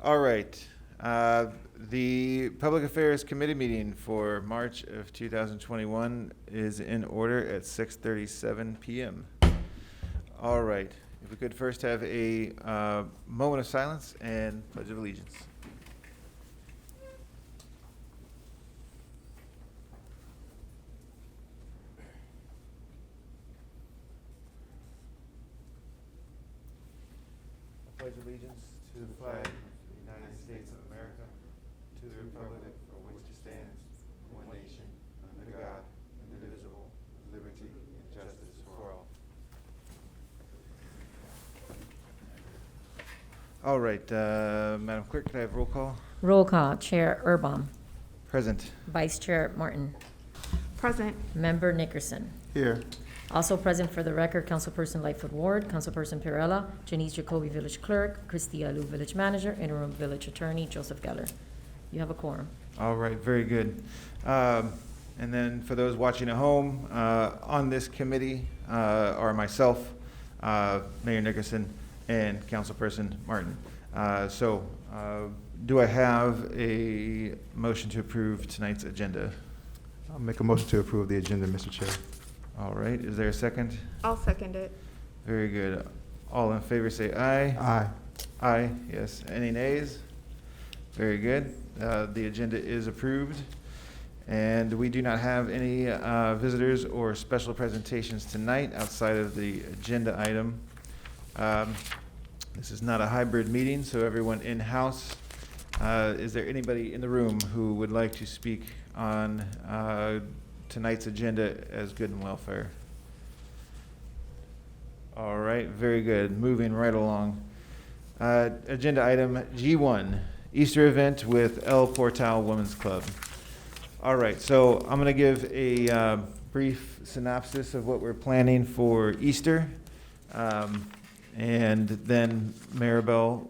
All right. The Public Affairs Committee meeting for March of 2021 is in order at 6:37 p.m. All right. If we could first have a moment of silence and Pledge of Allegiance. I pledge allegiance to the flag of the United States of America, to the republic for which it stands, one nation, under God, indivisible, with liberty and justice for all. All right, Madam Clerk, could I have roll call? Roll call. Chair Urbom. Present. Vice Chair Martin. Present. Member Nickerson. Here. Also present for the record, Councilperson Lightfoot Ward, Councilperson Pirella, Janice Jacoby, Village Clerk, Christy Alou, Village Manager, Interim Village Attorney, Joseph Geller. You have a quorum. All right, very good. And then for those watching at home, on this committee are myself, Mayor Nickerson, and Councilperson Martin. Do I have a motion to approve tonight's agenda? I'll make a motion to approve the agenda, Mr. Chair. All right, is there a second? I'll second it. Very good. All in favor say aye. Aye. Aye, yes. Any nays? Very good. The agenda is approved. And we do not have any visitors or special presentations tonight outside of the agenda item. This is not a hybrid meeting, so everyone in-house. Is there anybody in the room who would like to speak on tonight's agenda as good and welfare? All right, very good. Moving right along. Agenda item G1, Easter event with El Portal Women's Club. All right, so I'm going to give a brief synopsis of what we're planning for Easter. And then Maribel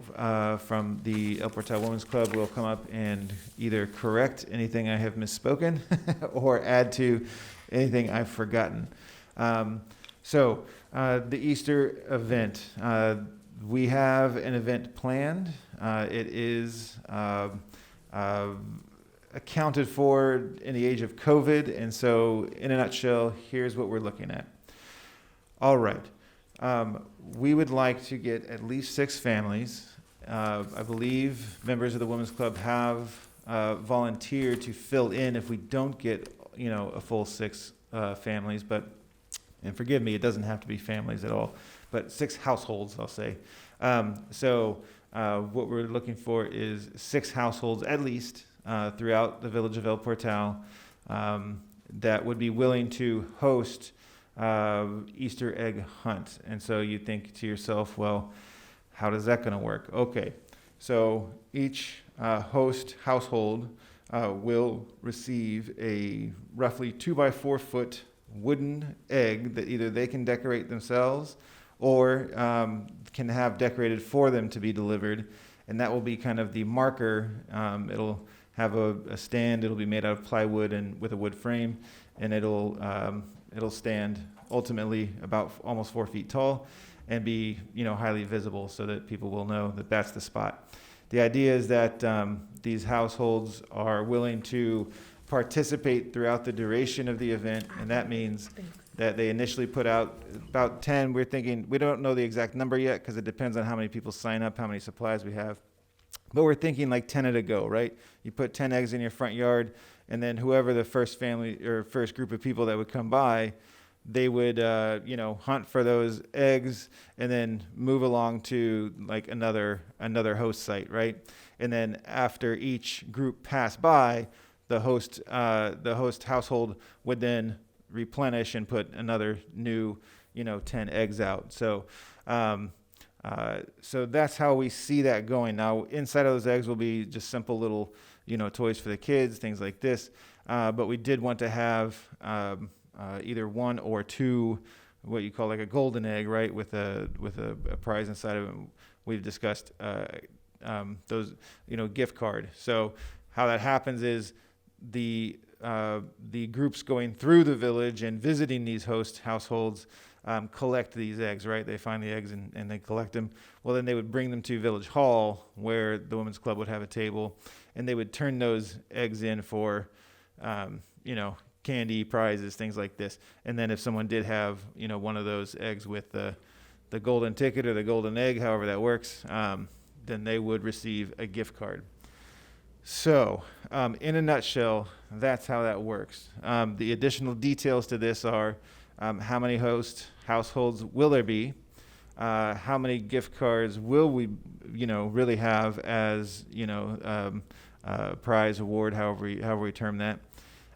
from the El Portal Women's Club will come up and either correct anything I have misspoken or add to anything I've forgotten. The Easter event. We have an event planned. It is accounted for in the age of COVID, and so in a nutshell, here's what we're looking at. All right. We would like to get at least 6 families. I believe members of the Women's Club have volunteered to fill in if we don't get, a full 6 families. And forgive me, it doesn't have to be families at all, but 6 households, I'll say. What we're looking for is 6 households at least throughout the village of El Portal that would be willing to host Easter egg hunt. And so you think to yourself, well, how does that going to work? Okay, so each host household will receive a roughly 2x4 foot wooden egg that either they can decorate themselves or can have decorated for them to be delivered. And that will be kind of the marker. It'll have a stand. It'll be made out of plywood and with a wood frame, and it'll stand ultimately about almost 4 feet tall and be, highly visible so that people will know that that's the spot. The idea is that these households are willing to participate throughout the duration of the event, and that means that they initially put out about 10. We're thinking, we don't know the exact number yet because it depends on how many people sign up, how many supplies we have. But we're thinking like 10 at a go, right? You put 10 eggs in your front yard, and then whoever the first family or first group of people that would come by, they would, hunt for those eggs and then move along to like another host site, right? And then after each group passed by, the host household would then replenish and put another new, 10 eggs out. So that's how we see that going. Now, inside of those eggs will be just simple little, toys for the kids, things like this. But we did want to have either 1 or 2, what you call like a golden egg, right, with a prize inside of it. We've discussed those, gift card. So how that happens is the groups going through the village and visiting these host households collect these eggs, right? They find the eggs and they collect them. Well, then they would bring them to Village Hall, where the Women's Club would have a table, and they would turn those eggs in for, candy, prizes, things like this. And then if someone did have, one of those eggs with the golden ticket or the golden egg, however that works, then they would receive a gift card. So, in a nutshell, that's how that works. The additional details to this are how many host households will there be? How many gift cards will we, really have as, prize, award, however we term that.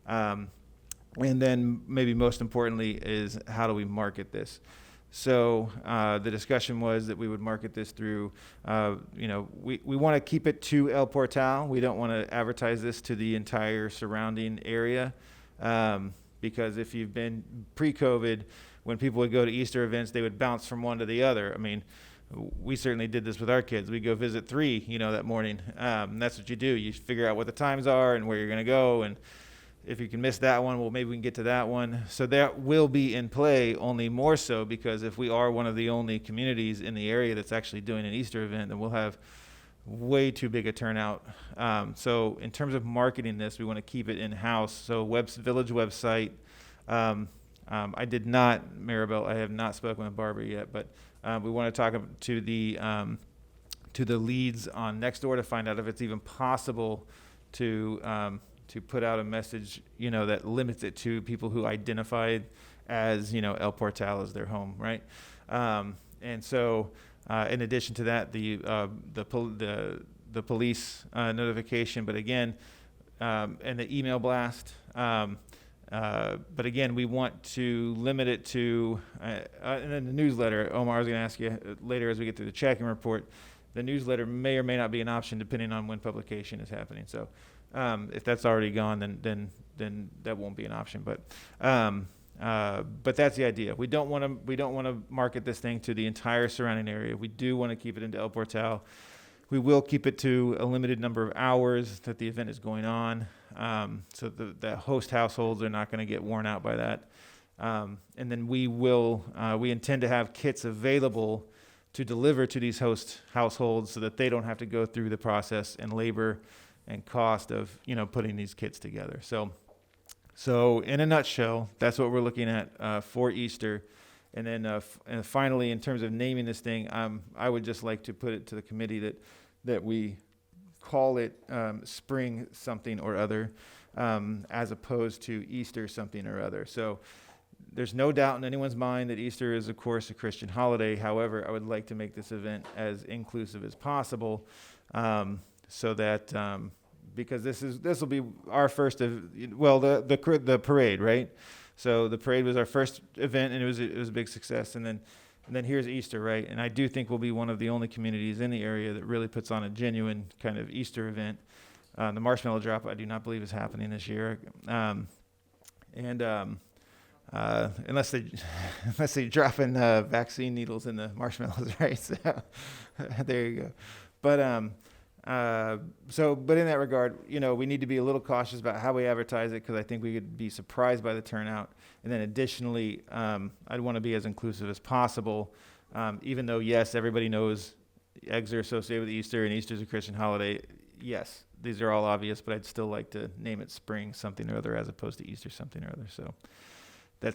And then maybe most importantly is how do we market this? So the discussion was that we would market this through, we want to keep it to El Portal. We don't want to advertise this to the entire surrounding area because if you've been pre-COVID, when people would go to Easter events, they would bounce from one to the other. I mean, we certainly did this with our kids. We'd go visit 3, that morning. That's what you do. You figure out what the times are and where you're going to go. And if you can miss that one, well, maybe we can get to that one. So that will be in play, only more so because if we are one of the only communities in the area that's actually doing an Easter event, then we'll have way too big a turnout. So in terms of marketing this, we want to keep it in-house. So village website. I did not, Maribel, I have not spoken with Barbara yet, but we want to talk to the leads on Nextdoor to find out if it's even possible to put out a message, that limits it to people who identified as, El Portal as their home, right? And so, in addition to that, the police notification, but again, and the email blast. But again, we want to limit it to, and then the newsletter. Omar, I was going to ask you later as we get to the check-in report. The newsletter may or may not be an option depending on when publication is happening. So. If that's already gone, then that won't be an option. But that's the idea. We don't want to market this thing to the entire surrounding area. We do want to keep it into El Portal. We will keep it to a limited number of hours that the event is going on, so the host households are not going to get worn out by that. And then we intend to have kits available to deliver to these host households so that they don't have to go through the process and labor and cost of putting these kits together. So in a nutshell, that's what we're looking at for Easter. And then and finally, in terms of naming this thing, I would just like to put it to the committee that we call it Spring something or other, as opposed to Easter something or other. So there's no doubt in anyone's mind that Easter is, of course, a Christian holiday. However, I would like to make this event as inclusive as possible. So that because this will be our first the parade, right? So the parade was our first event and it was a big success, and then here's Easter, right? And I do think we'll be one of the only communities in the area that really puts on a genuine kind of Easter event. The Marshmallow Drop I do not believe is happening this year, unless they drop in vaccine needles in the marshmallows, right? So there you go. But but in that regard, we need to be a little cautious about how we advertise it because I think we could be surprised by the turnout. And then additionally, I'd want to be as inclusive as possible, even though, yes, everybody knows eggs are associated with Easter and Easter is a Christian holiday. Yes, these are all obvious, but I'd still like to name it Spring something or other as opposed to Easter something or other. So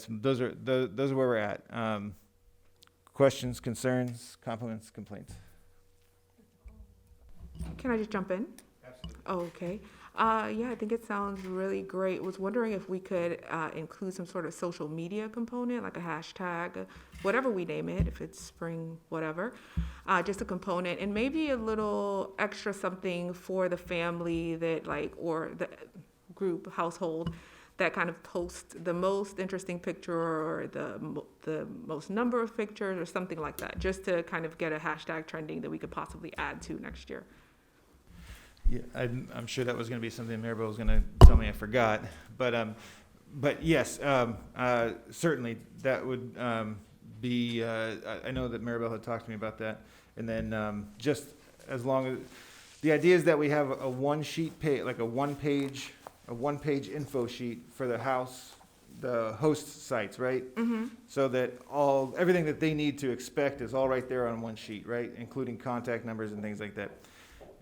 those are where we're at. Questions, concerns, compliments, complaints? Can I just jump in? Absolutely. Oh, okay. Yeah, I think it sounds really great. Was wondering if we could include some sort of social media component, like a hashtag, whatever we name it, if it's spring, whatever, just a component, and maybe a little extra something for the family or the group household that kind of posts the most interesting picture or the most number of pictures or something like that, just to kind of get a hashtag trending that we could possibly add to next year. Yeah, I'm sure that was going to be something Maribel was going to tell me I forgot, but yes, certainly that would be. I know that Maribel had talked to me about that, and then just as long as the idea is that we have a one-sheet page, like a one-page info sheet for the house, the host sites, right? Mm-hmm. So that everything that they need to expect is all right there on one sheet, right? Including contact numbers and things like that.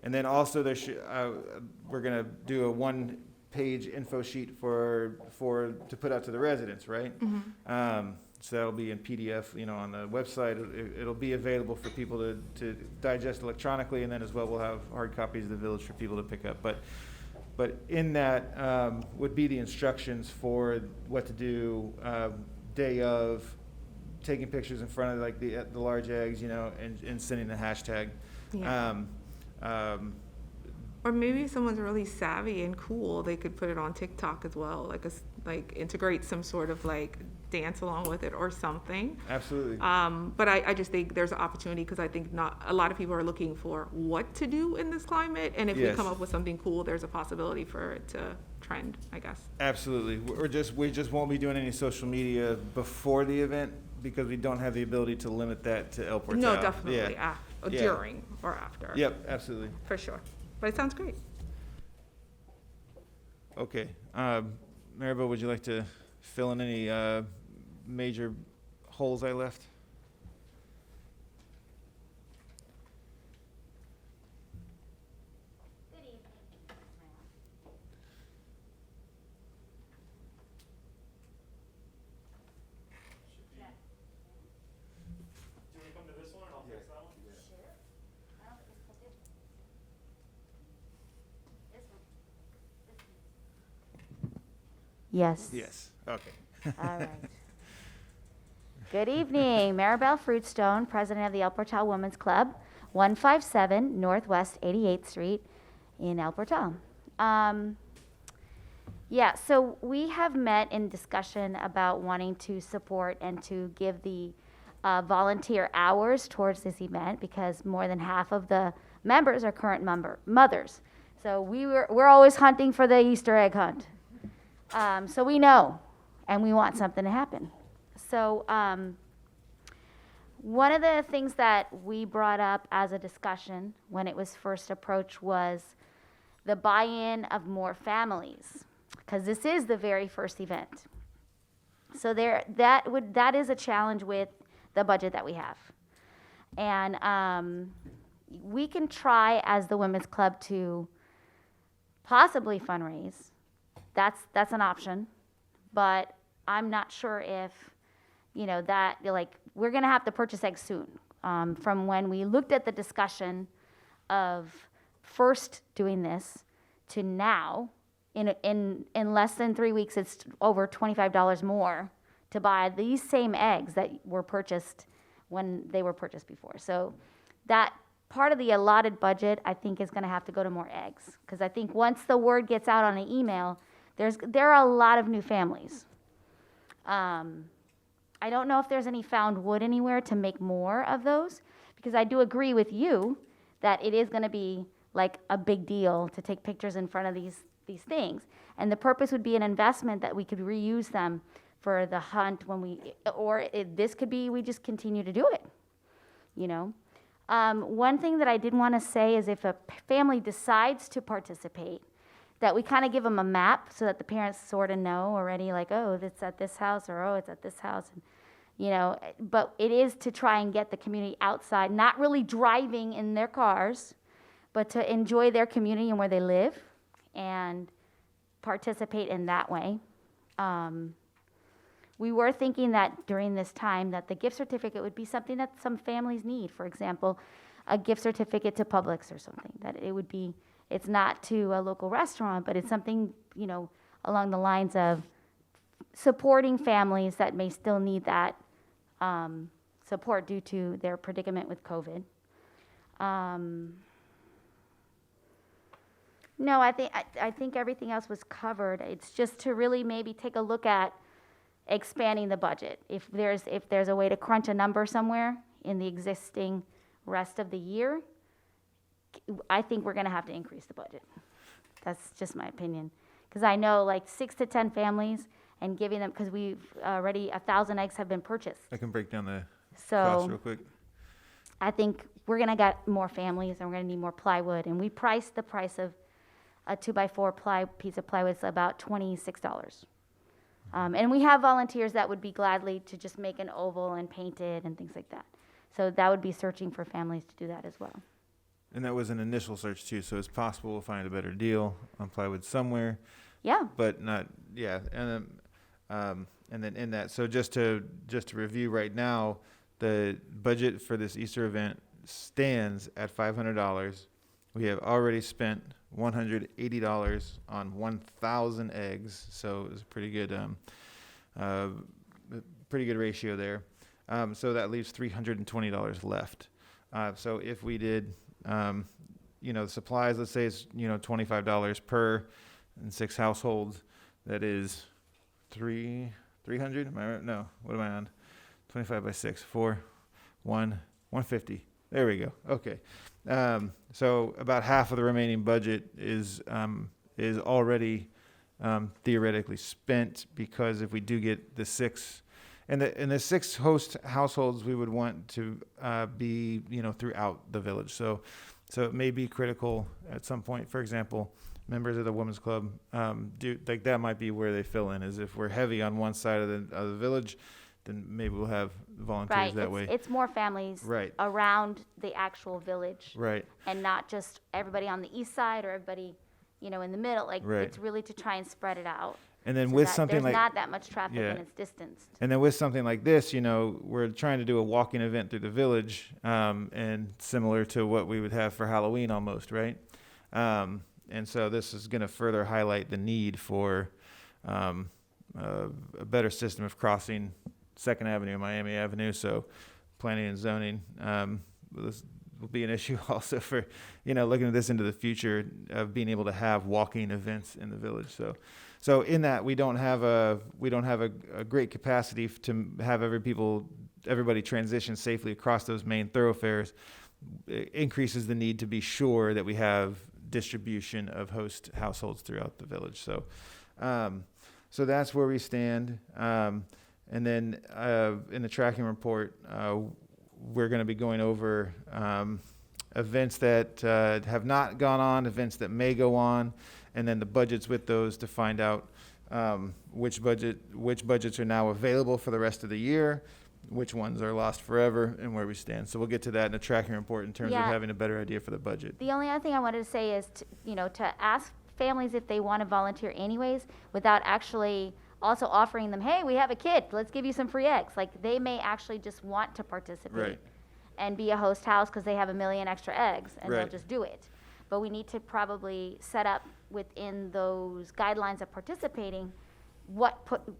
And then also we're gonna do a one-page info sheet to put out to the residents, right? So that'll be in PDF, on the website. It'll be available for people to digest electronically, and then as well we'll have hard copies of the village for people to pick up. But in that would be the instructions for what to do day of, taking pictures in front of like the large eggs, and sending the hashtag. Yeah. Or maybe if someone's really savvy and cool, they could put it on TikTok as well, like integrate some sort of like dance along with it or something. Absolutely. But I just think there's an opportunity, because I think not a lot of people are looking for what to do in this climate, and if we Yes. come up with something cool, there's a possibility for it to trend, I guess. Absolutely. We just won't be doing any social media before the event because we don't have the ability to limit that to El Portal. No, definitely Yeah. during or after. Yep, absolutely. For sure. But it sounds great. Okay. Maribel, would you like to fill in any major holes I left? Yes. Yes. Okay. All right. Good evening. Maribel Fruitstone, president of the El Portal Women's Club, 157 Northwest 88th Street in El Portal. So we have met in discussion about wanting to support and to give the volunteer hours towards this event, because more than half of the members are current mothers. So we're always hunting for the Easter egg hunt. So we know, and we want something to happen. So one of the things that we brought up as a discussion when it was first approached was the buy-in of more families, because this is the very first event. So that is a challenge with the budget that we have. And we can try as the Women's Club to possibly fundraise. That's an option, but I'm not sure if, that, we're gonna have to purchase eggs soon. From when we looked at the discussion of first doing this to now, in less than 3 weeks, it's over $25 more to buy these same eggs that were purchased when they were purchased before. So that part of the allotted budget, I think, is gonna have to go to more eggs. Because I think once the word gets out on an email, there are a lot of new families. I don't know if there's any found wood anywhere to make more of those, because I do agree with you that it is going to be like a big deal to take pictures in front of these things. And the purpose would be an investment that we could reuse them for the hunt this could be we just continue to do it, One thing that I did want to say is if a family decides to participate, that we kind of give them a map so that the parents sort of know already, like, oh, it's at this house, or oh, it's at this house, and, but it is to try and get the community outside, not really driving in their cars, but to enjoy their community and where they live and participate in that way. We were thinking that during this time that the gift certificate would be something that some families need. For example, a gift certificate to Publix or something, that it would be, it's not to a local restaurant, but it's something, along the lines of supporting families that may still need that support due to their predicament with COVID. No, I think everything else was covered. It's just to really maybe take a look at expanding the budget. If there's a way to crunch a number somewhere in the existing rest of the year, I think we're going to have to increase the budget. That's just my opinion. Because I know like 6 to 10 families, and giving them, because we've already 1,000 eggs have been purchased. I can break down the cost So real quick. I think we're going to get more families, and we're going to need more plywood. And we priced the price of a 2x4 piece of plywood is about $26. And we have volunteers that would be gladly to just make an oval and paint it and things like that. So that would be searching for families to do that as well. And that was an initial search too, so it's possible we'll find a better deal on plywood somewhere, Yeah, but not, yeah. And then in that, so just to review right now, the budget for this Easter event stands at $500. We have already spent $180 on 1,000 eggs, so it's a pretty good ratio there. So that leaves $320 left. So if we did, supplies, let's say it's, $25 per and 6 households, that is 300. Am I right? No, what am I on? 25 by 6, 150. There we go. Okay. So about half of the remaining budget is already theoretically spent, because if we do get the 6, and the 6 host households we would want to be throughout the village. So it may be critical at some point. For example, members of the women's club that might be where they fill in. Is if we're heavy on one side of the village, then maybe we'll have volunteers right. that way. It's more families Right. around the actual village. Right. And not just everybody on the east side or everybody, in the middle. Like, Right. it's really to try and spread it out. And then so with that something there's like not that much traffic Yeah. and it's distanced. And then with something like this, we're trying to do a walking event through the village, and similar to what we would have for Halloween almost, right? And so this is going to further highlight the need for a better system of crossing 2nd Avenue and Miami Avenue. So planning and zoning this will be an issue also for, looking at this into the future of being able to have walking events in the village. So in that, we don't have a great capacity to have everybody transition safely across those main thoroughfares. It increases the need to be sure that we have distribution of host households throughout the village. So that's where we stand. And then in the tracking report, we're going to be going over events that have not gone on, events that may go on, and then the budgets with those to find out which budgets are now available for the rest of the year, which ones are lost forever, and where we stand. So we'll get to that in the tracking report in terms of Yeah. having a better idea for the budget. The only other thing I wanted to say is, to ask families if they want to volunteer anyways, without actually also offering them, hey, we have a kid, let's give you some free eggs. Like, they may actually just want to participate Right. and be a host house because they have 1 million extra eggs, and they'll Right. just do it. But we need to probably set up within those guidelines of participating,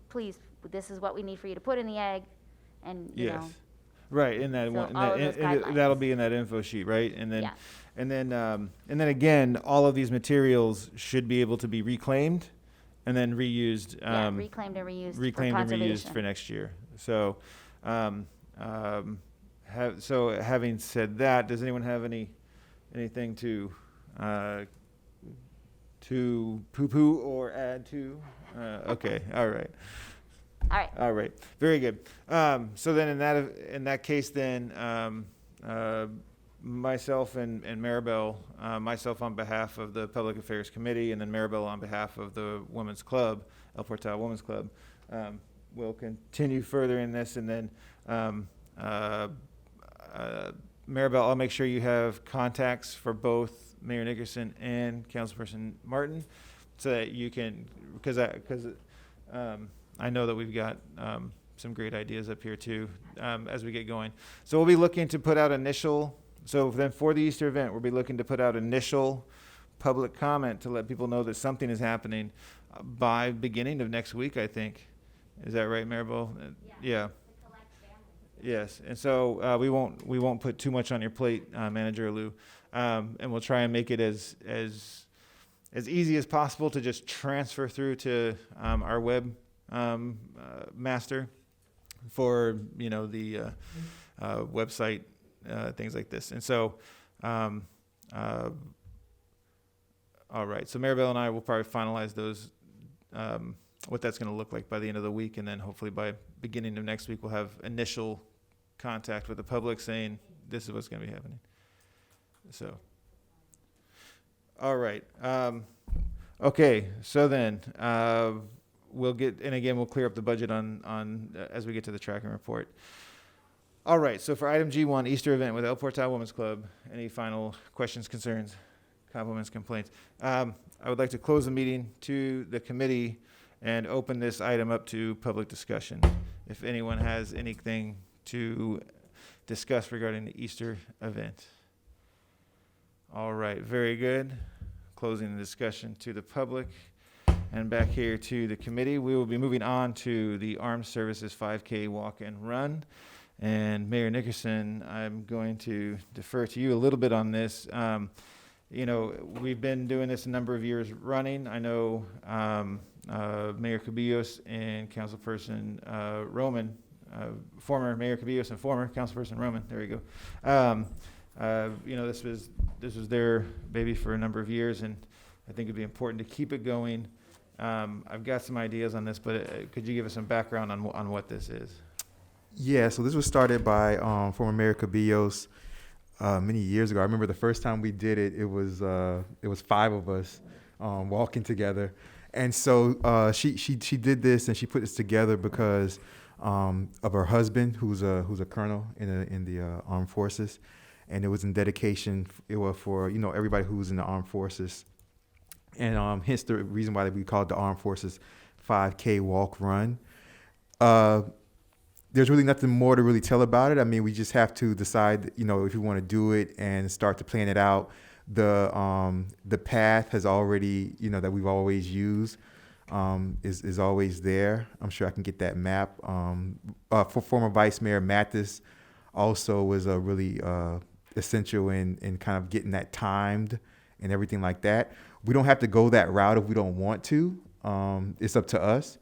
please, this is what we need for you to put in the egg, and, Yes. Right, in that So one, all of those guidelines. that'll be in that info sheet, right? And then, Yeah. and then again, all of these materials should be able to be reclaimed and then reused. reclaimed and reused for Reclaimed and reused conservation. for next year. So, having said that, does anyone have anything to poo-poo or add to? Okay, all right. All right. All right, very good. So then in that case, then myself and Maribel, myself on behalf of the Public Affairs Committee, and then Maribel on behalf of the Women's Club, El Portal Women's Club, will continue further in this, and then Maribel, I'll make sure you have contacts for both Mayor Nickerson and Councilperson Martin, so that you can, because I know that we've got some great ideas up here too as we get going. So we'll be looking to put out so then for the Easter event, we'll be looking to put out initial public comment to let people know that something is happening by beginning of next week, I think. Is that right, Maribel? Yeah. Yes, and so we won't put too much on your plate, Manager Alou, and we'll try and make it as easy as possible to just transfer through to our web master for the website, things like this. And so all right, so Maribel and I will probably finalize those, what that's going to look like by the end of the week, and then hopefully by beginning of next week we'll have initial contact with the public saying this is what's going to be happening. So all right, okay, so then we'll get, and again, we'll clear up the budget as we get to the tracking report. All right, so for item G1, Easter event with El Portal Women's Club, any final questions, concerns, compliments, complaints? I would like to close the meeting to the committee and open this item up to public discussion. If anyone has anything to discuss regarding the Easter event. All right, very good. Closing the discussion to the public. And back here to the committee, we will be moving on to the Armed Services 5K Walk and Run. And Mayor Nickerson, I'm going to defer to you a little bit on this. We've been doing this a number of years running. I know Mayor Cabillos and Councilperson Roman, former Mayor Cabillos and former Councilperson Roman, there we go. This was their baby for a number of years, and I think it'd be important to keep it going. I've got some ideas on this, but could you give us some background on what this is? Yeah, so this was started by former Mayor Cabillos many years ago. I remember the first time we did it, it was 5 of us walking together. And so she did this, and she put this together because of her husband, who's a colonel in the armed forces. And it was in dedication for everybody who's in the armed forces. And hence the reason why we call it the Armed Forces 5K Walk Run. There's really nothing more to really tell about it. I mean, we just have to decide, if we want to do it and start to plan it out. The path has already, that we've always used, is always there. I'm sure I can get that map. For former Vice Mayor Mathis also was a really essential in kind of getting that timed and everything like that. We don't have to go that route if we don't want to. It's up to us.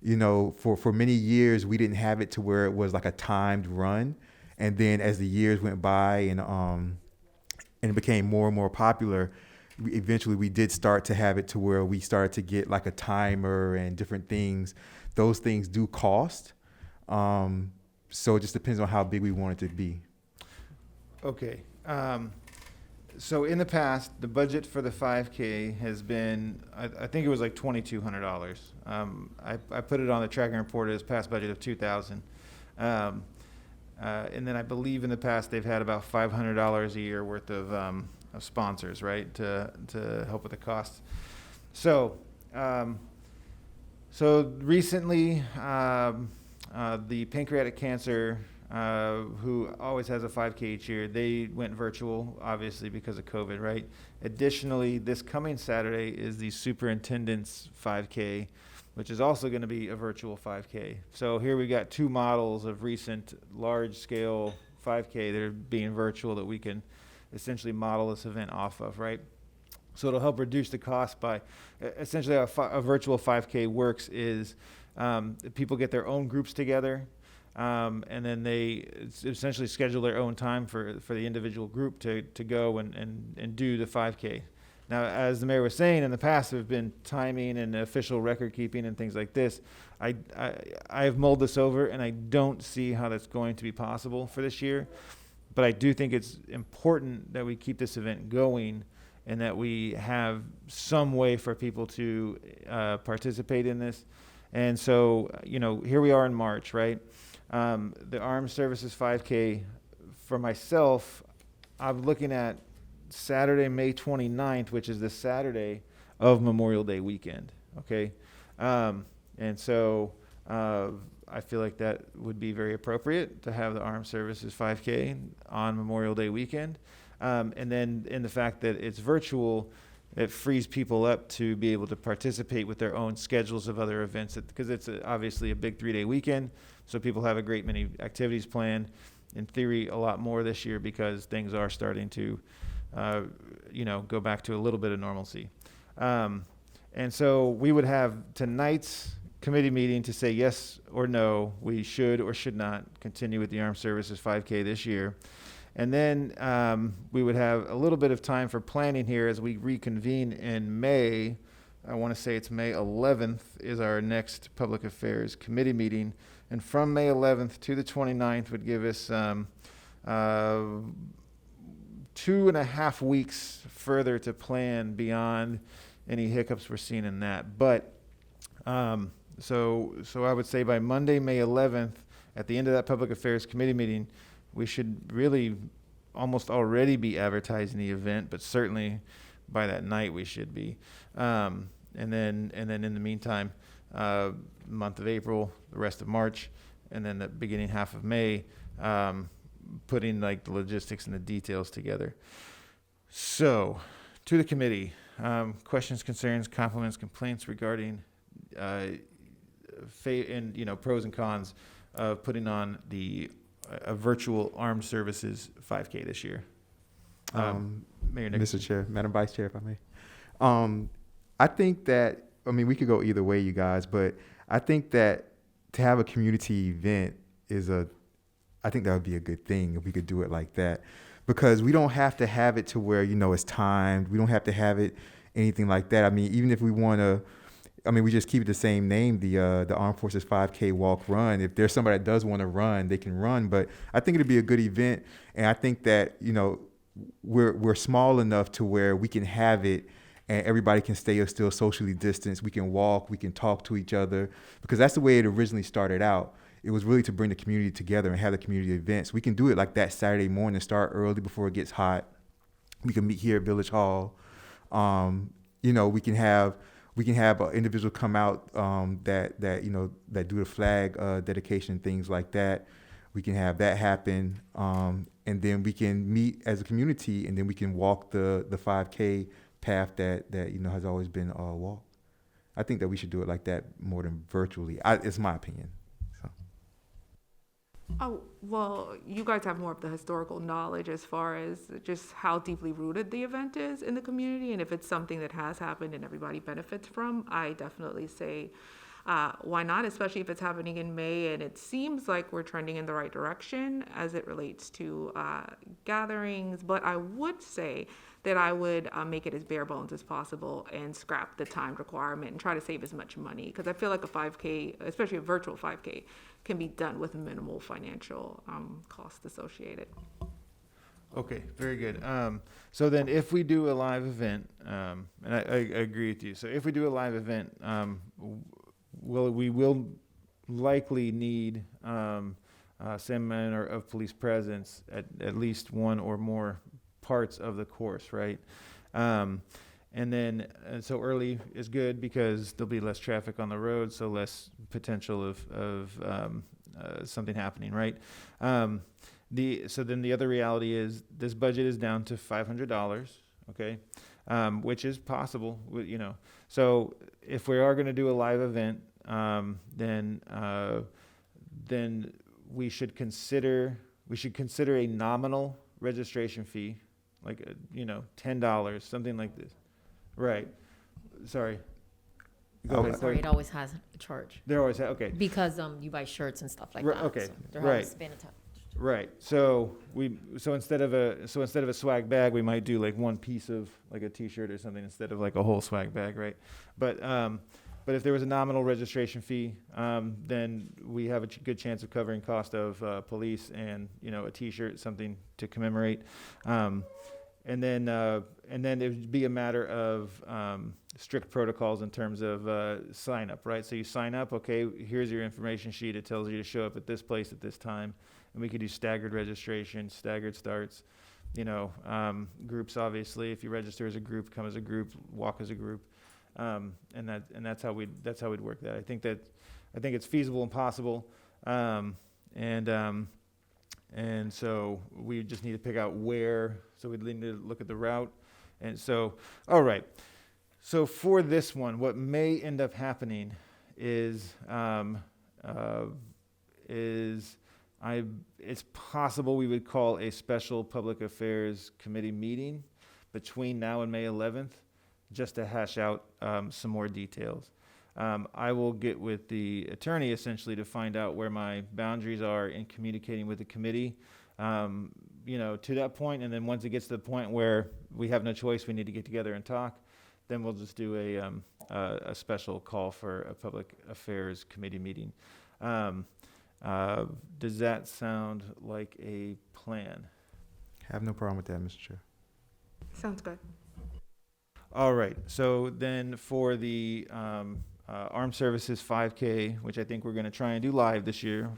For many years, we didn't have it to where it was like a timed run. And then as the years went by and it became more and more popular, eventually we did start to have it to where we started to get like a timer and different things. Those things do cost. So it just depends on how big we want it to be. Okay. So in the past, the budget for the 5K has been, I think it was like $2,200. I put it on the tracking report as past budget of $2,000. And then I believe in the past they've had about $500 a year worth of sponsors, right, to help with the costs. So recently, the pancreatic cancer, who always has a 5K each year, they went virtual, obviously, because of COVID, right? Additionally, this coming Saturday is the superintendent's 5K, which is also going to be a virtual 5K. So here we got 2 models of recent large-scale 5K that are being virtual that we can essentially model this event off of, right? So it'll help reduce the cost by, essentially how a virtual 5K works is people get their own groups together, and then they essentially schedule their own time for the individual group to go and do the 5K. Now, as the mayor was saying, in the past there have been timing and official record keeping and things like this. I've mulled this over, and I don't see how that's going to be possible for this year. But I do think it's important that we keep this event going and that we have some way for people to participate in this. And so, here we are in March, right? The Armed Services 5K, for myself, I'm looking at Saturday, May 29th, which is the Saturday of Memorial Day weekend, okay? And so I feel like that would be very appropriate to have the Armed Services 5K on Memorial Day weekend. And then in the fact that it's virtual, it frees people up to be able to participate with their own schedules of other events, because it's obviously a big 3-day weekend, so people have a great many activities planned. In theory, a lot more this year because things are starting to go back to a little bit of normalcy. And so we would have tonight's committee meeting to say yes or no, we should or should not continue with the Armed Services 5K this year. And then we would have a little bit of time for planning here as we reconvene in May. I want to say it's May 11th is our next Public Affairs Committee meeting. And from May 11th to the 29th would give us 2.5 weeks further to plan beyond any hiccups we're seeing in that. But So I would say by Monday, May 11th, at the end of that Public Affairs Committee meeting, we should really almost already be advertising the event, but certainly by that night we should be. And then in the meantime, month of April, the rest of March, and then the beginning half of May, putting like the logistics and the details together. So, to the committee, questions, concerns, compliments, complaints regarding pros and cons of putting on a virtual armed services 5K this year. Mayor Nickerson. Mr. Chair, Madam Vice Chair, if I may. I think that, I mean, we could go either way, you guys, but I think that to have a community event I think that would be a good thing if we could do it like that, because we don't have to have it to where, it's timed. We don't have to have it anything like that. I mean, even if we want to, we just keep it the same name, the Armed Forces 5K Walk Run. If there's somebody that does want to run, they can run. But I think it'd be a good event, and I think that we're small enough to where we can have it, and everybody can stay still socially distanced. We can walk, we can talk to each other, because that's the way it originally started out. It was really to bring the community together and have the community events. We can do it like that Saturday morning, start early before it gets hot. We can meet here at Village Hall. We can have an individual come out that do the flag dedication, things like that. We can have that happen, and then we can meet as a community, and then we can walk the 5K path that has always been walked. I think that we should do it like that more than virtually. It's my opinion. So. Oh, well, you guys have more of the historical knowledge as far as just how deeply rooted the event is in the community. And if it's something that has happened and everybody benefits from, I definitely say, why not, especially if it's happening in May. And it seems like we're trending in the right direction as it relates to gatherings. But I would say that I would make it as bare bones as possible and scrap the time requirement and try to save as much money. Because I feel like a 5K, especially a virtual 5K, can be done with minimal financial cost associated. Okay, very good. So then if we do a live event, and I agree with you. So if we do a live event, we will likely need some manner of police presence at least one or more parts of the course, right? And then, so early is good because there'll be less traffic on the road, so less potential of something happening, right? So then the other reality is this budget is down to $500, okay? Which is possible, So if we are going to do a live event, then we should consider a nominal registration fee, like $10, something like this. Right. Sorry. Go ahead. Sorry, it always has a charge. There always okay. Because you buy shirts and stuff like Right, that. okay, So there right. has been a time. Right. So instead of a swag bag, we might do like one piece of like a T-shirt or something instead of like a whole swag bag, right? But if there was a nominal registration fee, then we have a good chance of covering cost of police and a T-shirt, something to commemorate. And then it would be a matter of strict protocols in terms of sign up, right? So you sign up, okay, here's your information sheet. It tells you to show up at this place at this time. And we could do staggered registration, staggered starts, groups, obviously. If you register as a group, come as a group, walk as a group. And that's how we'd work that. I think it's feasible and possible. And so we just need to pick out where, so we'd need to look at the route. And so, all right. So for this one, what may end up happening is it's possible we would call a special public affairs committee meeting between now and May 11th just to hash out some more details. I will get with the attorney essentially to find out where my boundaries are in communicating with the committee, to that point. And then once it gets to the point where we have no choice, we need to get together and talk, then we'll just do a special call for a public affairs committee meeting. Does that sound like a plan? Have no problem with that, Mr. Chair. Sounds good. All right. So then for the Armed Services 5K, which I think we're going to try and do live this year.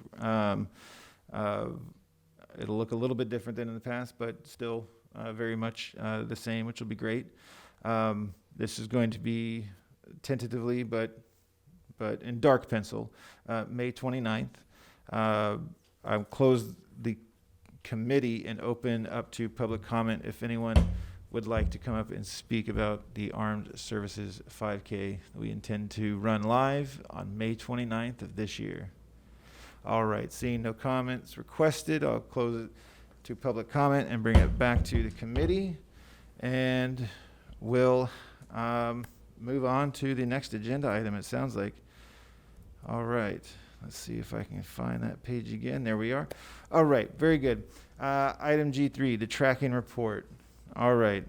It'll look a little bit different than in the past, but still very much the same, which will be great. This is going to be tentatively, but in dark pencil, May 29th. I'll close the committee and open up to public comment if anyone would like to come up and speak about the Armed Services 5K we intend to run live on May 29th of this year. All right, seeing no comments requested, I'll close it to public comment and bring it back to the committee. And we'll move on to the next agenda item, it sounds like. All right, let's see if I can find that page again. There we are. All right, very good. Item G3, the tracking report. All right.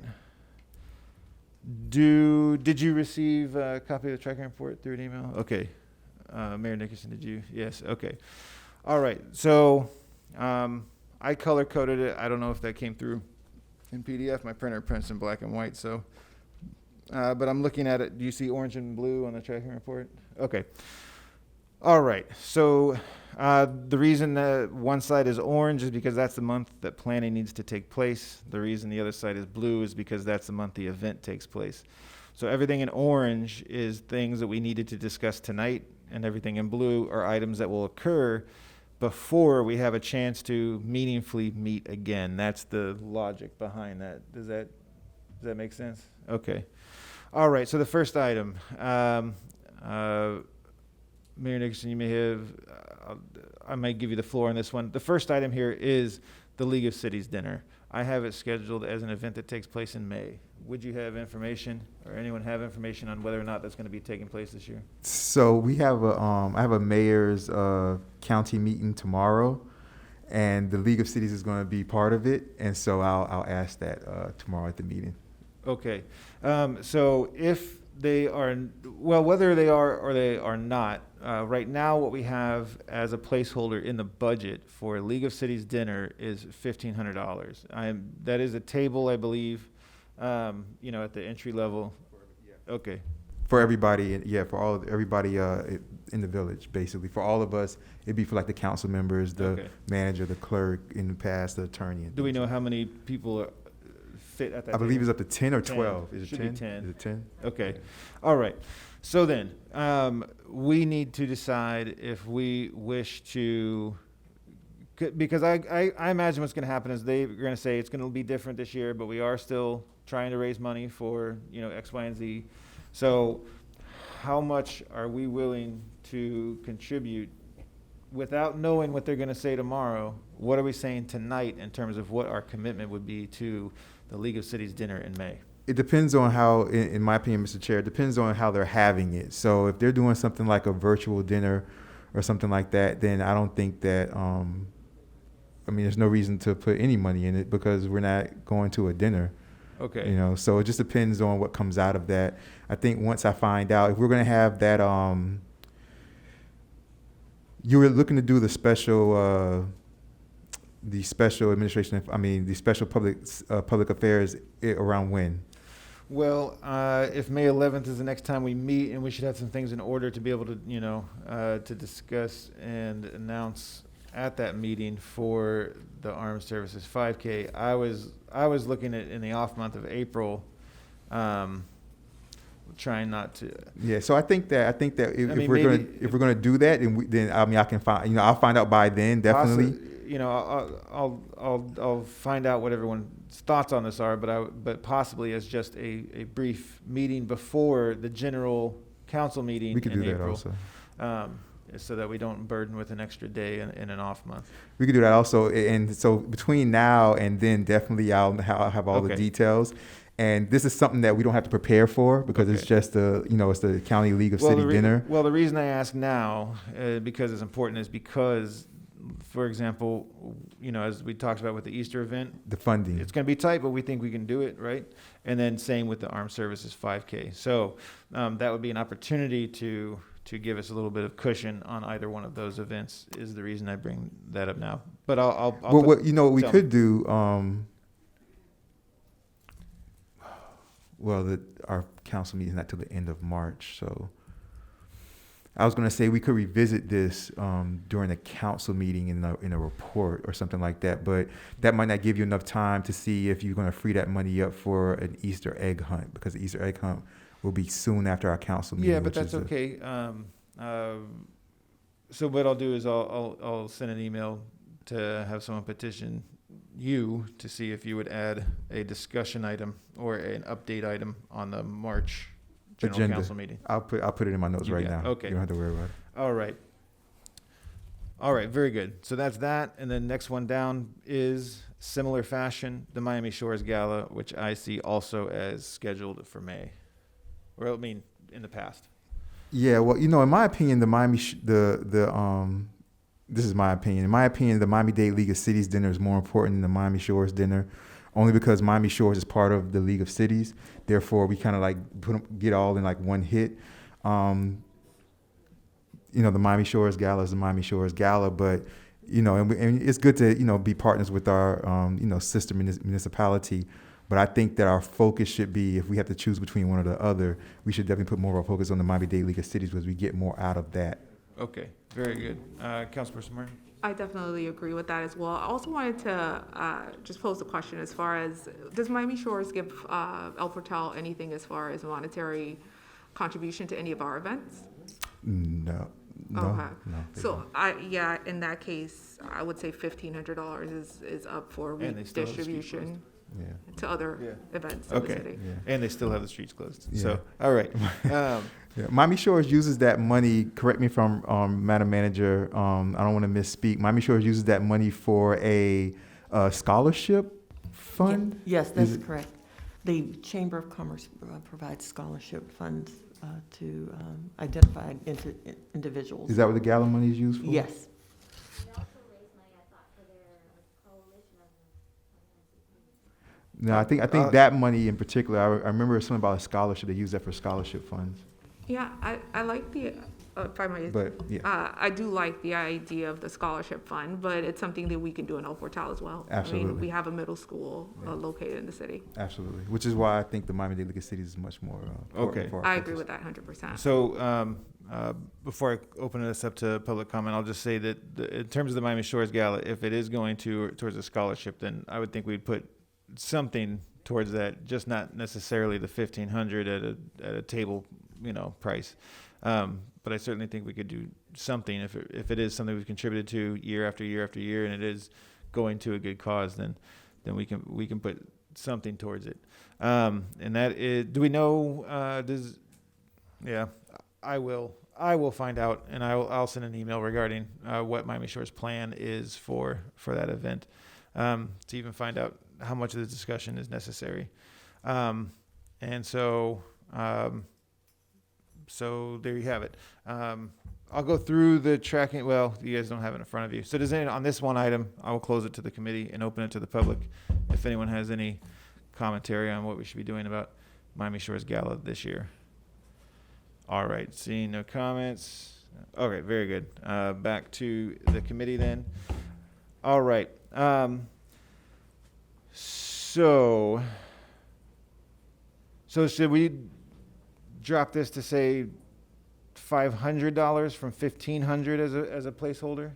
Did you receive a copy of the tracking report through an email? Okay. Mayor Nickerson, did you? Yes. Okay. All right. So I color coded it. I don't know if that came through in PDF. My printer prints in black and white. So, but I'm looking at it. Do you see orange and blue on the tracking report? Okay. All right. So the reason that one side is orange is because that's the month that planning needs to take place. The reason the other side is blue is because that's the month the event takes place. So everything in orange is things that we needed to discuss tonight, and everything in blue are items that will occur before we have a chance to meaningfully meet again. That's the logic behind that. Does that make sense? Okay. All right. So the first item, Mayor Nickerson, you may have, I might give you the floor on this one. The first item here is the League of Cities dinner. I have it scheduled as an event that takes place in May. Would you have information, or anyone have information on whether or not that's going to be taking place this year? So we have I have a mayor's county meeting tomorrow, and the League of Cities is going to be part of it, and so I'll ask that tomorrow at the meeting. Okay. So if they are, well, whether they are or they are not, right now what we have as a placeholder in the budget for League of Cities dinner is $1,500. That is a table, I believe, at the entry level. Okay. For everybody, for everybody in the village, basically. For all of us, it'd be for like the council members, the manager, the clerk, in the past, the attorney. Do we know how many people fit at that I believe table? it's up to 10 or 12. 10. Is it Should 10? be 10. Is it 10? Okay. All right. So then, we need to decide if we wish to, because I imagine what's going to happen is they're going to say it's going to be different this year, but we are still trying to raise money for, X, Y, and Z. So how much are we willing to contribute without knowing what they're going to say tomorrow? What are we saying tonight in terms of what our commitment would be to the League of Cities dinner in May? It depends on how, in my opinion, Mr. Chair, it depends on how they're having it. So if they're doing something like a virtual dinner or something like that, then I don't think that, there's no reason to put any money in it because we're not going to a dinner. Okay. So it just depends on what comes out of that. I think once I find out, if we're going to have that, you were looking to do the special administration, the special public affairs around when? Well, if May 11th is the next time we meet, and we should have some things in order to be able to, to discuss and announce at that meeting for the Armed Services 5K. I was looking at in the off month of April, trying not to. Yeah, so I think that if we're gonna do that, then I can find, I'll find out by then, definitely. I'll find out what everyone's thoughts on this are, but possibly as just a brief meeting before the general council meeting. We could do that April, also. so that we don't burden with an extra day in an off month. We could do that also, and so between now and then, definitely I'll have all the details. And this is something that we don't have to prepare for because it's just it's the County League of City dinner. Well, the reason I ask now, because it's important, is because, for example, as we talked about with the Easter event, the funding, it's going to be tight, but we think we can do it, right? And then same with the Armed Services 5K. So that would be an opportunity to give us a little bit of cushion on either one of those events. Is the reason I bring that up now. But I'll what we could do. Our council meeting is not till the end of March, so I was going to say we could revisit this during a council meeting in a report or something like that, but that might not give you enough time to see if you're going to free that money up for an Easter egg hunt, because the Easter egg hunt will be soon after our council meeting. Yeah, but that's okay. So what I'll do is I'll send an email to have someone petition you to see if you would add a discussion item or an update item on the March General Agenda. Council meeting. I'll put it in my notes You right got it. now. Okay. You don't have to worry about it. All right, very good. So that's that. And then next one down is similar fashion, the Miami Shores Gala, which I see also as scheduled for May. Or I mean, in the past. Yeah, well, in my opinion, this is my opinion. In my opinion, the Miami-Dade League of Cities dinner is more important than the Miami Shores dinner, only because Miami Shores is part of the League of Cities. Therefore, we kind of like get all in like one hit. The Miami Shores Gala is the Miami Shores Gala, but and it's good to be partners with our sister municipality. But I think that our focus should be, if we have to choose between one or the other, we should definitely put more of our focus on the Miami-Dade League of Cities because we get more out of that. Okay, very good. Councilperson Martin? I definitely agree with that as well. I also wanted to just pose a question as far as, does Miami Shores give El Portal anything as far as monetary contribution to any of our events? No. Okay. No. So in that case, I would say $1,500 is up for And they still have the streets redistribution Yeah. to other events in the Okay. city. Yeah. And they still have the streets closed. Yeah. So, all right. Yeah. Miami Shores uses that money, correct me if I'm, Madam Manager, I don't want to misspeak. Miami Shores uses that money for a scholarship fund? Yes, Is that's it- correct. The Chamber of Commerce provides scholarship funds to identified individuals. Is that what the Gala money is used for? Yes. No, I think that money in particular, I remember something about a scholarship. They use that for scholarship funds. Yeah, I like the, if I might, But, yeah. I do like the idea of the scholarship fund, but it's something that we can do in El Portal as well. I Absolutely. mean, we have a middle school Yeah. located in the city. Absolutely. Which is why I think the Miami-Dade League of Cities is much more important Okay. for our I agree focus. with that 100%. So before I open this up to public comment, I'll just say that in terms of the Miami Shores Gala, if it is going towards a scholarship, then I would think we'd put something towards that, just not necessarily the $1,500 at a table, price. But I certainly think we could do something if it is something we've contributed to year after year after year, and it is going to a good cause, then we can put something towards it. And that is, do we know? Yeah, I will find out, and I'll send an email regarding what Miami Shore's plan is for that event, to even find out how much of the discussion is necessary. And so there you have it. I'll go through the tracking. Well, you guys don't have it in front of you. So on this one item, I will close it to the committee and open it to the public. If anyone has any commentary on what we should be doing about Miami Shores Gala this year. All right, seeing no comments. Okay, very good. Back to the committee then. All right. So should we drop this to say $500 from $1,500 as a placeholder?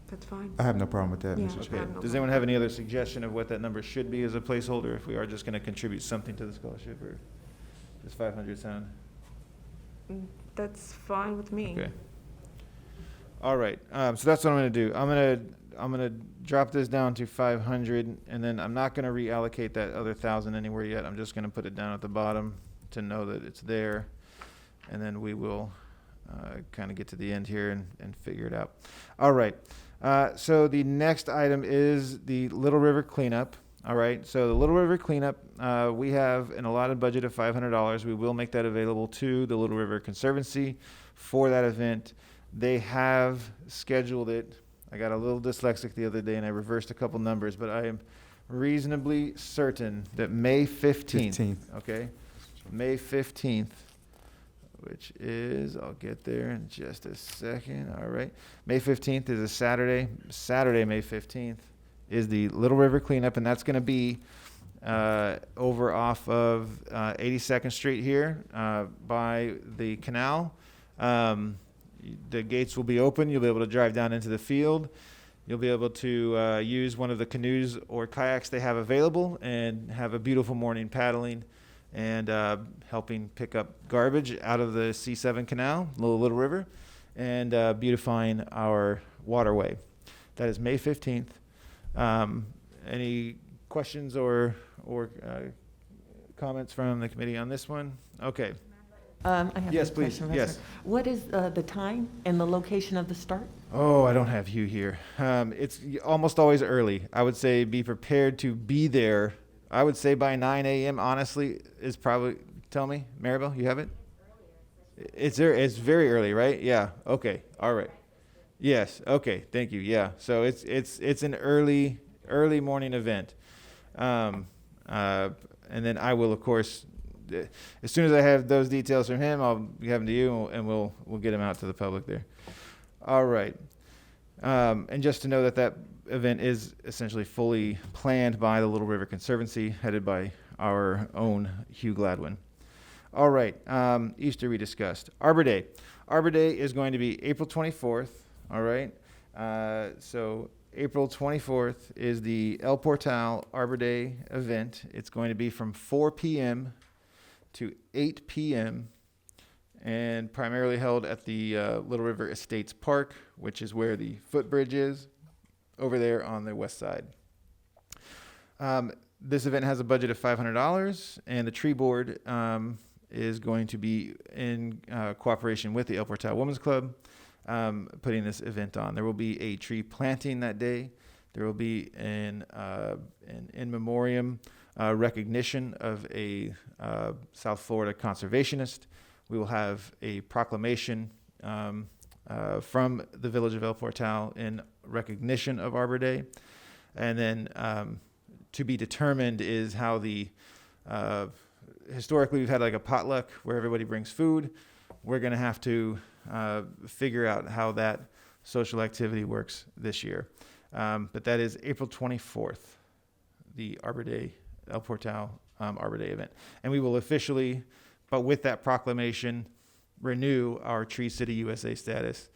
That's fine. I have no problem with that, Yeah. Mr. Okay. Chair. no Does anyone have any other suggestion of what that number should be as a placeholder if we are just going to contribute something to the scholarship, or does 500 sound? That's fine with me. Okay. All right. So that's what I'm going to do. I'm gonna drop this down to 500, and then I'm not going to reallocate that other 1,000 anywhere yet. I'm just going to put it down at the bottom to know that it's there, and then we will kind of get to the end here and figure it out. All right. So the next item is the Little River cleanup. All right. So the Little River cleanup, we have an allotted budget of $500. We will make that available to the Little River Conservancy for that event. They have scheduled it. I got a little dyslexic the other day and I reversed a couple numbers, but I am reasonably certain that May 15th. Okay. May 15th, which is, I'll get there in just a second. All right. May 15th is a Saturday. Saturday, May 15th is the Little River cleanup, and that's going to be over off off of 82nd Street here by the canal. The gates will be open. You'll be able to drive down into the field. You'll be able to use one of the canoes or kayaks they have available and have a beautiful morning paddling and helping pick up garbage out of the C7 Canal, Little River, and beautifying our waterway. That is May 15th. Any questions or comments from the committee on this one? Okay. I have Yes, a please. question, Yes. What is the time and the location of the start? Oh, I don't have Hugh here. It's almost always early. I would say be prepared to be there. I would say by 9 a.m., honestly, is probably, tell me, Maribel, you have it? It's very early, right? Yeah. Okay. All right. Yes. Okay. Thank you. Yeah. So it's an early morning event. And then I will, of course, as soon as I have those details from him, I'll give them to you, and we'll get them out to the public there. All right. And just to know that event is essentially fully planned by the Little River Conservancy, headed by our own Hugh Gladwin. All right. Easter we discussed. Arbor Day. Arbor Day is going to be April 24th. All right. So April 24th is the El Portal Arbor Day event. It's going to be from 4 p.m. to 8 p.m. and primarily held at the Little River Estates Park, which is where the footbridge is, over there on the west side. This event has a budget of $500, and the tree board is going to be in cooperation with the El Portal Women's Club, putting this event on. There will be a tree planting that day. There will be an in memoriam recognition of a South Florida conservationist. We will have a proclamation from the village of El Portal in recognition of Arbor Day. And then to be determined is how the, historically we've had like a potluck where everybody brings food. We're going to have to figure out how that social activity works this year. But that is April 24th, the Arbor Day, El Portal Arbor Day event. And we will officially, but with that proclamation, renew our Tree City USA status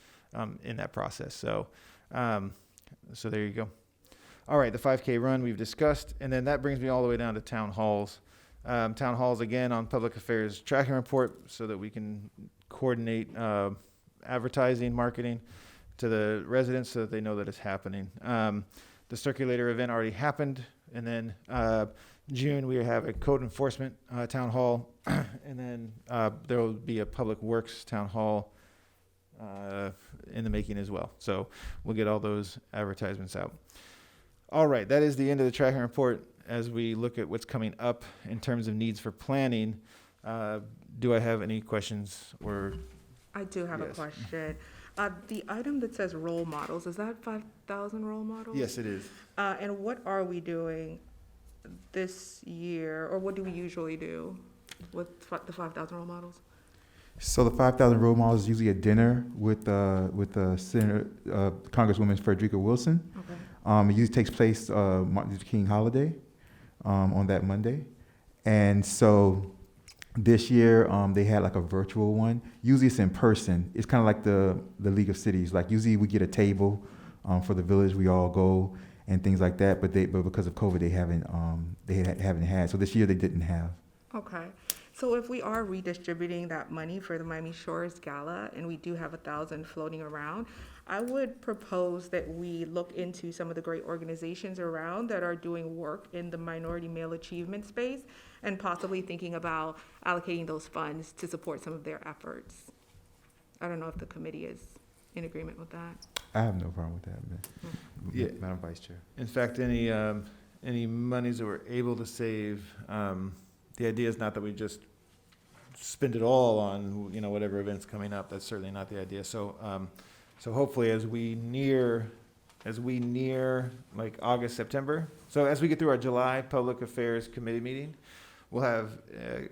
in that process. So there you go. All right, the 5K run we've discussed, and then that brings me all the way down to town halls. Town halls, again, on public affairs tracking report so that we can coordinate advertising, marketing to the residents so that they know that it's happening. The circulator event already happened, and then June we have a code enforcement town hall, and then there will be a public works town hall in the making as well. So we'll get all those advertisements out. All right, that is the end of the tracking report. As we look at what's coming up in terms of needs for planning, do I have any questions or? I do have a Yes. question. The item that says role models, is that 5,000 role models? Yes, it is. And what are we doing this year, or what do we usually do with the 5,000 role models? So the 5,000 role models is usually a dinner with Senator Congresswoman Frederica Wilson. Okay. It usually takes place Martin Luther King holiday on that Monday, and so this year they had like a virtual one. Usually it's in person. It's kind of like the League of Cities. Like usually we get a table for the village. We all go and things like that. But because of COVID they haven't had. So this year they didn't have. Okay. So if we are redistributing that money for the Miami Shores Gala, and we do have 1,000 floating around, I would propose that we look into some of the great organizations around that are doing work in the minority male achievement space, and possibly thinking about allocating those funds to support some of their efforts. I don't know if the committee is in agreement with that. I have no problem with that, Yeah. Madam Vice Chair. In fact, any monies that we're able to save, the idea is not that we just spend it all on whatever events coming up. That's certainly not the idea. So hopefully as we near like August, September. So as we get through our July Public Affairs Committee meeting, we'll have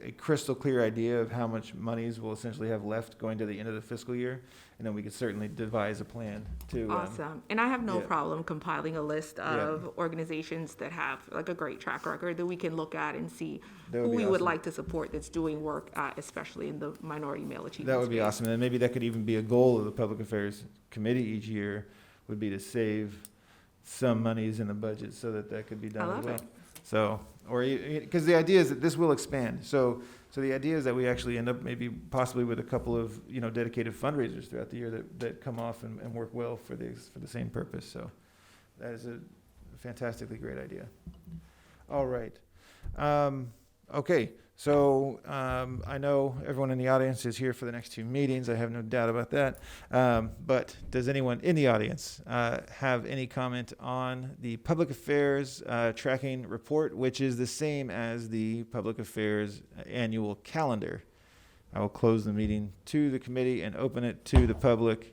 a crystal clear idea of how much monies we'll essentially have left going to the end of the fiscal year, and then we could certainly devise a plan to. Awesome. And I have no yeah. problem compiling a list of organizations that have like a great track record that we can look at and see That who would be we would awesome. like to support that's doing work, especially in the minority male achievement That would be space. awesome, and maybe that could even be a goal of the Public Affairs Committee each year, would be to save some monies in the budget so that could be done I as love well. it. So, or, because the idea is that this will expand, so the idea is that we actually end up maybe possibly with a couple of, dedicated fundraisers throughout the year that come off and work well for the same purpose, so that is a fantastically great idea. All right. Okay, so I know everyone in the audience is here for the next 2 meetings. I have no doubt about that. But does anyone in the audience have any comment on the Public Affairs Tracking Report, which is the same as the Public Affairs Annual Calendar? I will close the meeting to the committee and open it to the public.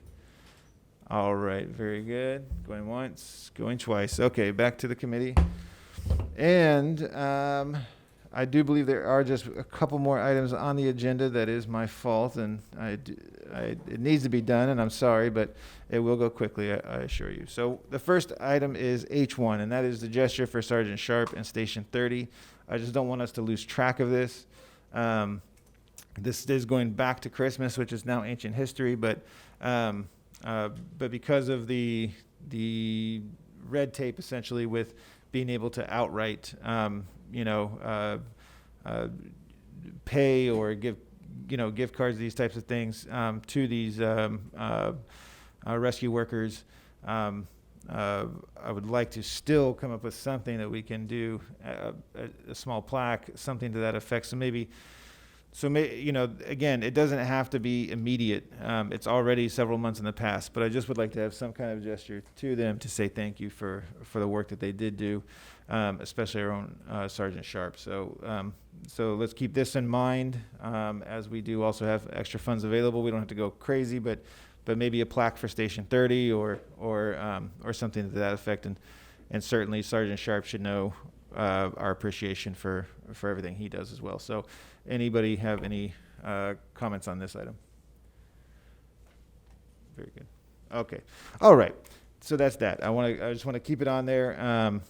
All right, very good. Going once, going twice. Okay, back to the committee. And I do believe there are just a couple more items on the agenda. That is my fault, and it needs to be done, and I'm sorry, but it will go quickly, I assure you. So the first item is H1, and that is the gesture for Sergeant Sharp and Station 30. I just don't want us to lose track of this. This is going back to Christmas, which is now ancient history, but because of the red tape, essentially, with being able to outright, pay or give, gift cards, these types of things to these rescue workers. I would like to still come up with something that we can do, a small plaque, something to that effect. Again, it doesn't have to be immediate. It's already several months in the past, but I just would like to have some kind of gesture to them to say thank you for the work that they did do, especially our own Sergeant Sharp. So let's keep this in mind as we do also have extra funds available. We don't have to go crazy, but maybe a plaque for Station 30 or something to that effect. And certainly Sergeant Sharp should know our appreciation for everything he does as well. So anybody have any comments on this item? Very good. Okay. All right. So that's that. I just want to keep it on there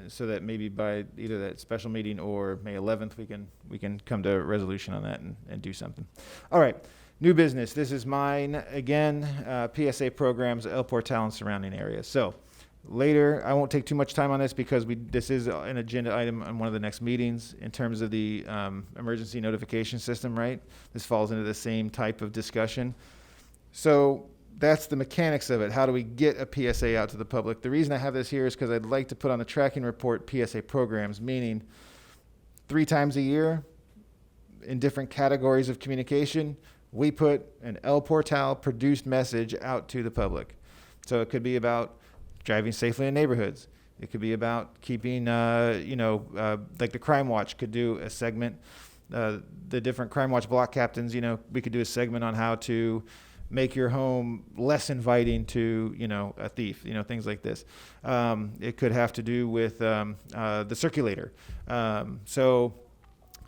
so that maybe by either that special meeting or May 11th we can come to a resolution on that and do something. All right. New business. This is mine again. PSA programs, El Portal and surrounding areas. So later, I won't take too much time on this because this is an agenda item on one of the next meetings in terms of the emergency notification system, right? This falls into the same type of discussion. So that's the mechanics of it. How do we get a PSA out to the public? The reason I have this here is because I'd like to put on the tracking report PSA programs, meaning 3 times a year in different categories of communication, we put an El Portal produced message out to the public. So it could be about driving safely in neighborhoods. It could be about keeping, like the Crime Watch could do a segment. The different Crime Watch block captains, we could do a segment on how to make your home less inviting to, a thief, things like this. It could have to do with the circulator. So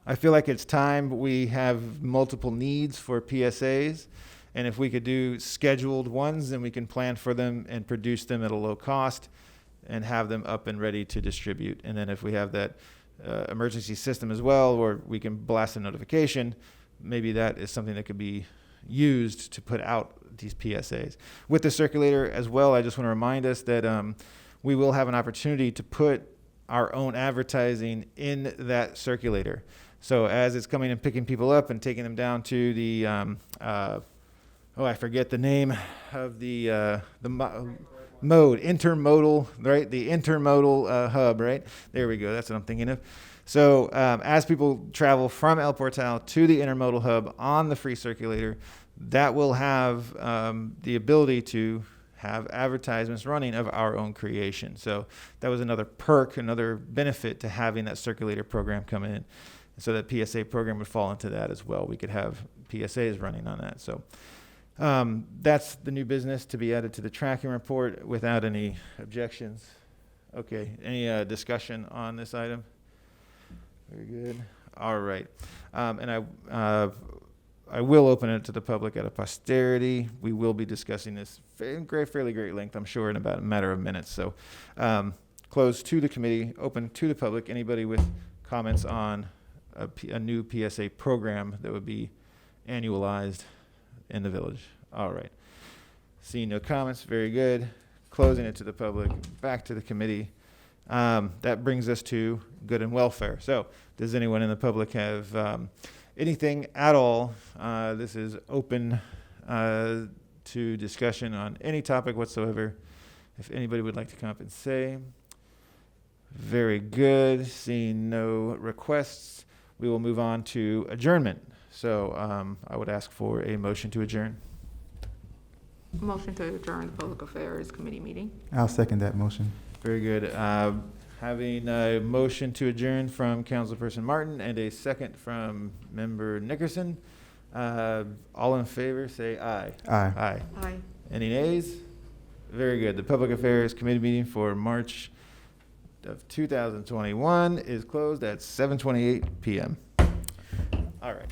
I feel like it's time we have multiple needs for PSAs. And if we could do scheduled ones, then we can plan for them and produce them at a low cost and have them up and ready to distribute. And then if we have that emergency system as well, where we can blast a notification, maybe that is something that could be used to put out these PSAs. With the circulator as well, I just want to remind us that we will have an opportunity to put our own advertising in that circulator. So as it's coming and picking people up and taking them down to the I forget the name of the mode, intermodal, right? The intermodal hub, right? There we go. That's what I'm thinking of. So as people travel from El Portal to the intermodal hub on the free circulator, that will have the ability to have advertisements running of our own creation. So that was another perk, another benefit to having that circulator program come in. So that PSA program would fall into that as well. We could have PSAs running on that. So that's the new business to be added to the tracking report without any objections. Okay, any discussion on this item? Very good. All right. And I will open it to the public at a posterity. We will be discussing this in fairly great length, I'm sure, in about a matter of minutes. So closed to the committee, open to the public. Anybody with comments on a new PSA program that would be annualized in the village? All right. Seeing no comments, very good. Closing it to the public, back to the committee. That brings us to good and welfare. So does anyone in the public have anything at all? This is open to discussion on any topic whatsoever. If anybody would like to come up and say. Very good. Seeing no requests, we will move on to adjournment. So I would ask for a motion to adjourn. Motion to adjourn the Public Affairs Committee meeting. I'll second that motion. Very good. Having a motion to adjourn from Councilperson Martin and a second from Member Nickerson. All in favor, say aye. Aye. Aye. Aye. Any nays? Very good. The Public Affairs Committee meeting for March of 2021 is closed at 7:28 p.m. All right.